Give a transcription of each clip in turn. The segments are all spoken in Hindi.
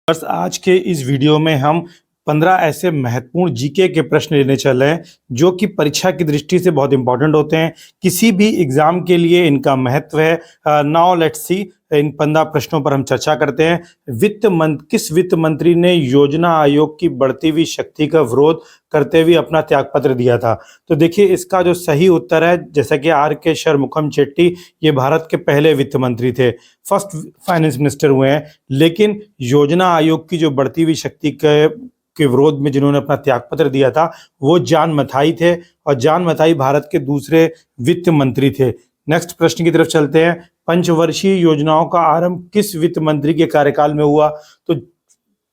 बस आज के इस वीडियो में हम 15 ऐसे महत्वपूर्ण जीके के प्रश्न लेने चल रहे हैं जो कि परीक्षा की दृष्टि से बहुत इंपॉर्टेंट होते हैं। किसी भी एग्जाम के लिए इनका महत्व है। नाउ लेट्स सी, इन 15 प्रश्नों पर हम चर्चा करते हैं। किस वित्त मंत्री ने योजना आयोग की बढ़ती हुई शक्ति का विरोध करते हुए अपना त्यागपत्र दिया था? तो देखिए, इसका जो सही उत्तर है, जैसा कि आर के शरमुखम चेट्टी, ये भारत के पहले वित्त मंत्री थे, फर्स्ट फाइनेंस मिनिस्टर हुए हैं। लेकिन योजना आयोग की जो बढ़ती हुई शक्ति के विरोध में जिन्होंने अपना त्यागपत्र दिया था वो जॉन मथाई थे, और जॉन मथाई भारत के दूसरे वित्त मंत्री थे। नेक्स्ट प्रश्न की तरफ चलते हैं। पंचवर्षीय योजनाओं का आरंभ किस वित्त मंत्री के कार्यकाल में हुआ? तो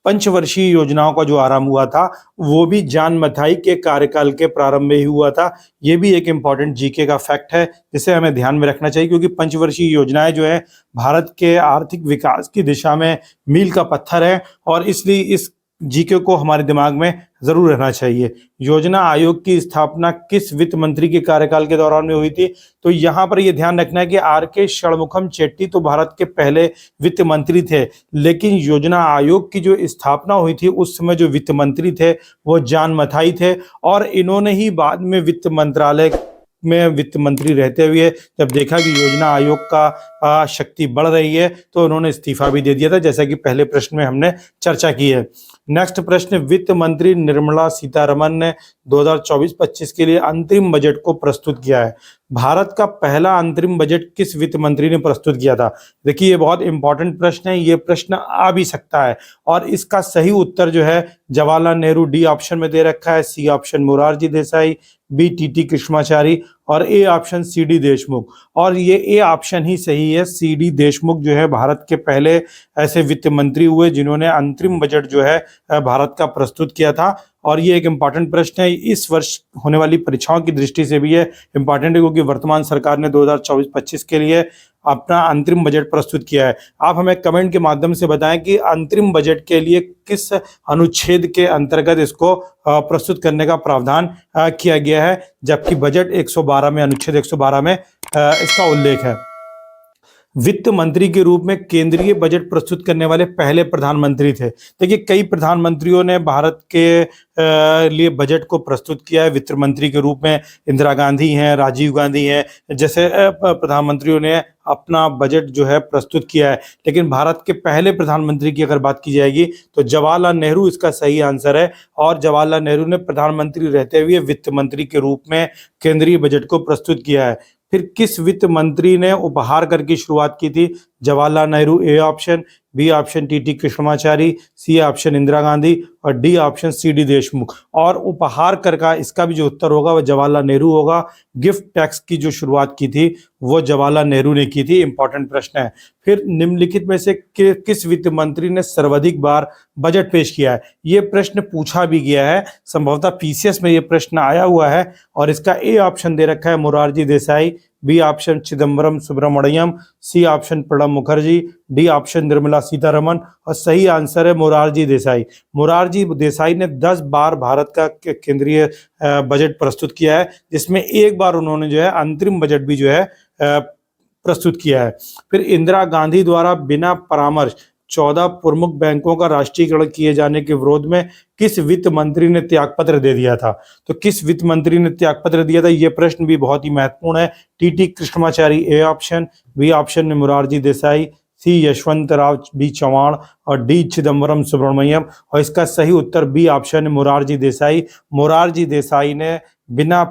पंचवर्षीय योजनाओं का जो आरंभ हुआ था वो भी जॉन मथाई के कार्यकाल के प्रारंभ में ही हुआ था। ये भी एक इंपॉर्टेंट जीके का फैक्ट है जिसे हमें ध्यान में रखना चाहिए, क्योंकि पंचवर्षीय योजनाएं जो है भारत के आर्थिक विकास की दिशा में मील का पत्थर है, और इसलिए इस जीके को हमारे दिमाग में जरूर रहना चाहिए। योजना आयोग की स्थापना किस वित्त मंत्री के कार्यकाल के दौरान में हुई थी? तो यहाँ पर यह ध्यान रखना है कि आर के शणमुखम चेट्टी तो भारत के पहले वित्त मंत्री थे, लेकिन योजना आयोग की जो स्थापना हुई थी उस समय जो वित्त मंत्री थे वो जॉन मथाई थे, और इन्होंने ही बाद में वित्त मंत्रालय में वित्त मंत्री रहते हुए जब देखा कि योजना आयोग का शक्ति बढ़ रही है तो उन्होंने इस्तीफा भी दे दिया था, जैसा कि पहले प्रश्न में हमने चर्चा की है। नेक्स्ट प्रश्न, वित्त मंत्री निर्मला सीतारमण ने 2024-25 के लिए अंतरिम बजट को प्रस्तुत किया है। भारत का पहला अंतरिम बजट किस वित्त मंत्री ने प्रस्तुत किया था? देखिए, ये बहुत इंपॉर्टेंट प्रश्न है, ये प्रश्न आ भी सकता है, और इसका सही उत्तर जो है जवाहरलाल नेहरू, डी ऑप्शन में दे रखा है, C option Morarji Desai, B T Krishnachari, और A option C D Deshmukh. और ये ए ऑप्शन ही सही है, सी डी देशमुख जो है भारत के पहले ऐसे वित्त मंत्री हुए जिन्होंने अंतरिम बजट जो है भारत का प्रस्तुत किया था। और ये एक इम्पॉर्टेंट प्रश्न है, इस वर्ष होने वाली परीक्षाओं की दृष्टि से भी ये इम्पॉर्टेंट है, क्योंकि वर्तमान सरकार ने 2024-25 के लिए अपना अंतरिम बजट प्रस्तुत किया है। आप हमें कमेंट के माध्यम से बताएं कि अंतरिम बजट के लिए किस अनुच्छेद के अंतर्गत इसको प्रस्तुत करने का प्रावधान किया गया है, जबकि बजट 112 में, अनुच्छेद 112 में इसका उल्लेख है। वित्त मंत्री के रूप में केंद्रीय बजट प्रस्तुत करने वाले पहले प्रधानमंत्री थे। देखिए, कई प्रधानमंत्रियों ने भारत के लिए बजट को प्रस्तुत किया है। वित्त मंत्री के रूप में इंदिरा गांधी हैं, राजीव गांधी हैं, जैसे प्रधानमंत्रियों ने अपना बजट जो है प्रस्तुत किया है। लेकिन भारत के पहले प्रधानमंत्री की अगर बात की जाएगी तो जवाहरलाल नेहरू इसका सही आंसर है, और जवाहरलाल नेहरू ने प्रधानमंत्री रहते हुए वित्त मंत्री के रूप में केंद्रीय बजट को प्रस्तुत किया है। फिर किस वित्त मंत्री ने उपहार कर की शुरुआत की थी? Jawaharlal Nehru, A option, B option T Krishnachari, C option Indira Gandhi, और D option C D Deshmukh. और उपहार कर का इसका भी जो उत्तर होगा वह जवाहरलाल नेहरू होगा। गिफ्ट टैक्स की जो शुरुआत की थी वो जवाहरलाल नेहरू ने की थी। इंपॉर्टेंट प्रश्न है। फिर निम्नलिखित में से किस वित्त मंत्री ने सर्वाधिक बार बजट पेश किया है? ये प्रश्न पूछा भी गया है, संभवतः पीसीएस में ये प्रश्न आया हुआ है, और इसका ए ऑप्शन दे रखा है Morarji Desai, B option Chidambaram Subramaniam, C option Pranab Mukherjee, D option Nirmala Sitharaman, और सही आंसर है मोरारजी देसाई। मोरारजी देसाई ने 10 बार भारत का केंद्रीय बजट प्रस्तुत किया है, जिसमें एक बार उन्होंने जो है अंतरिम बजट भी जो है प्रस्तुत किया है। फिर इंदिरा गांधी द्वारा बिना परामर्श 14 प्रमुख बैंकों का राष्ट्रीयकरण किए जाने के विरोध में किस वित्त मंत्री ने त्यागपत्र दे दिया था? तो किस वित्त मंत्री ने त्यागपत्र दिया था, ये प्रश्न भी बहुत ही महत्वपूर्ण है। T Krishnachari, A option, B option में मोरारजी देसाई, सी यशवंत राव बी चौहान, और डी चिदम्बरम सुब्रमण्यम। और इसका सही उत्तर बी ऑप्शन है मोरारजी देसाई। मोरारजी देसाई ने बिना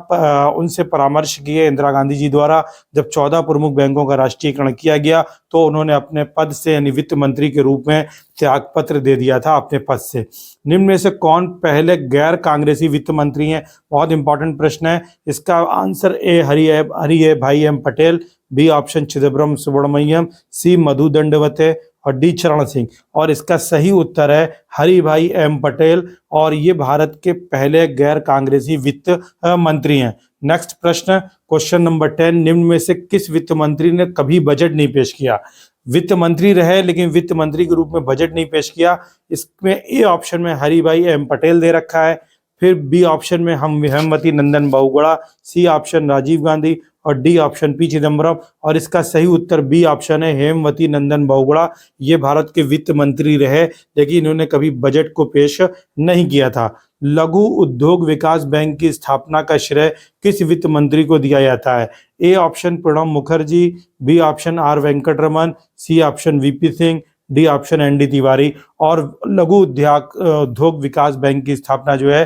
उनसे परामर्श किए इंदिरा गांधी जी द्वारा जब 14 प्रमुख बैंकों का राष्ट्रीयकरण किया गया तो उन्होंने अपने पद से, यानी वित्त मंत्री के रूप में, त्यागपत्र दे दिया था अपने पद से। निम्न में से कौन पहले गैर कांग्रेसी वित्त मंत्री हैं? बहुत इंपॉर्टेंट प्रश्न है। इसका answer A Hari bhai M Patel, B option Chidambaram Subramaniam, C Madhu Dandavate, और डी चरण सिंह। और इसका सही उत्तर है हरि भाई एम पटेल, और ये भारत के पहले गैर कांग्रेसी वित्त मंत्री हैं। नेक्स्ट प्रश्न, क्वेश्चन नंबर 10, निम्न में से किस वित्त मंत्री ने कभी बजट नहीं पेश किया? वित्त मंत्री रहे लेकिन वित्त मंत्री के रूप में बजट नहीं पेश किया। इसमें ए ऑप्शन में हरि भाई एम पटेल दे रखा है, फिर बी ऑप्शन में हम हेमवती नंदन बहुगुणा, सी ऑप्शन राजीव गांधी, और डी ऑप्शन पी चिदम्बरम। और इसका सही उत्तर बी ऑप्शन है हेमवती नंदन बहुगुणा। ये भारत के वित्त मंत्री रहे, लेकिन इन्होंने कभी बजट को पेश नहीं किया था। लघु उद्योग विकास बैंक की स्थापना का श्रेय किस वित्त मंत्री को दिया जाता है? A option Pranab Mukherjee, B option R Venkataraman, C option VP Singh, D option N D Tiwari. और लघु उद्योग विकास बैंक की स्थापना जो है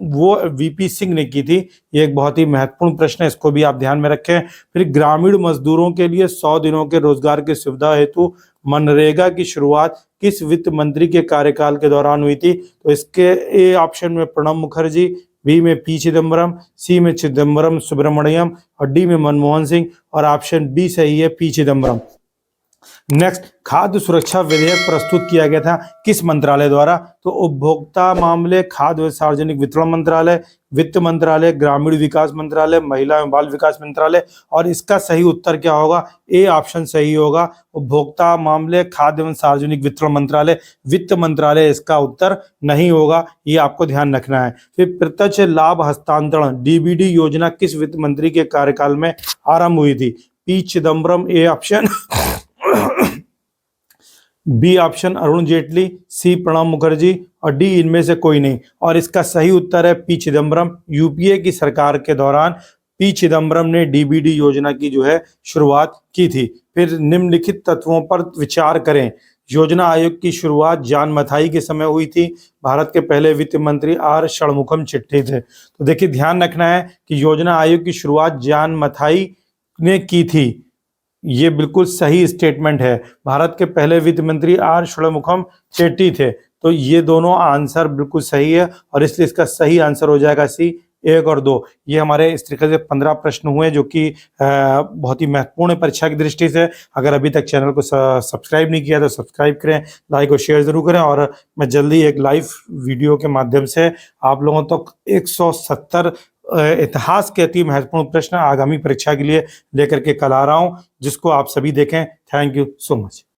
वो वीपी सिंह ने की थी। ये एक बहुत ही महत्वपूर्ण प्रश्न है, इसको भी आप ध्यान में रखें। फिर ग्रामीण मजदूरों के लिए 100 दिनों के रोजगार की सुविधा हेतु मनरेगा की शुरुआत किस वित्त मंत्री के कार्यकाल के दौरान हुई थी? तो इसके ए ऑप्शन में प्रणब मुखर्जी, बी में पी चिदम्बरम, सी में चिदम्बरम सुब्रमण्यम और डी में मनमोहन सिंह। और ऑप्शन बी सही है, पी चिदम्बरम। नेक्स्ट, खाद्य सुरक्षा विधेयक प्रस्तुत किया गया था किस मंत्रालय द्वारा? तो उपभोक्ता मामले, खाद्य व सार्वजनिक वितरण मंत्रालय, वित्त मंत्रालय, ग्रामीण विकास मंत्रालय, महिला एवं बाल विकास मंत्रालय। और इसका सही उत्तर क्या होगा? ए ऑप्शन सही होगा, उपभोक्ता मामले, खाद्य एवं सार्वजनिक वितरण मंत्रालय। वित्त मंत्रालय इसका उत्तर नहीं होगा, ये आपको ध्यान रखना है। फिर प्रत्यक्ष लाभ हस्तांतरण डीबीडी योजना किस वित्त मंत्री के कार्यकाल में आरंभ हुई थी? P Chidambaram A option, B option Arun Jaitley, C Pranab Mukherjee और डी इनमें से कोई नहीं। और इसका सही उत्तर है पी चिदम्बरम। यूपीए की सरकार के दौरान पी चिदम्बरम ने डीबीडी योजना की जो है शुरुआत की थी। फिर निम्नलिखित तत्वों पर विचार करें। योजना आयोग की शुरुआत जान मथाई के समय हुई थी। भारत के पहले वित्त मंत्री आर षणमुखम चिट्ठी थे। तो देखिए ध्यान रखना है कि योजना आयोग की शुरुआत जान मथाई ने की थी, ये बिल्कुल सही स्टेटमेंट है। भारत के पहले वित्त मंत्री आर षणमुखम चेट्टी थे। तो ये दोनों आंसर बिल्कुल सही है और इसलिए इसका सही आंसर हो जाएगा सी 1 और 2। ये हमारे इस तरीके से 15 प्रश्न हुए जो कि बहुत ही महत्वपूर्ण है परीक्षा की दृष्टि से। अगर अभी तक चैनल को सब्सक्राइब नहीं किया तो सब्सक्राइब करें, लाइक और शेयर जरूर करें। और मैं जल्दी एक लाइव वीडियो के माध्यम से आप लोगों तक 170 इतिहास के अति महत्वपूर्ण प्रश्न आगामी परीक्षा के लिए लेकर के कल आ रहा हूं, जिसको आप सभी देखें। Thank you so much.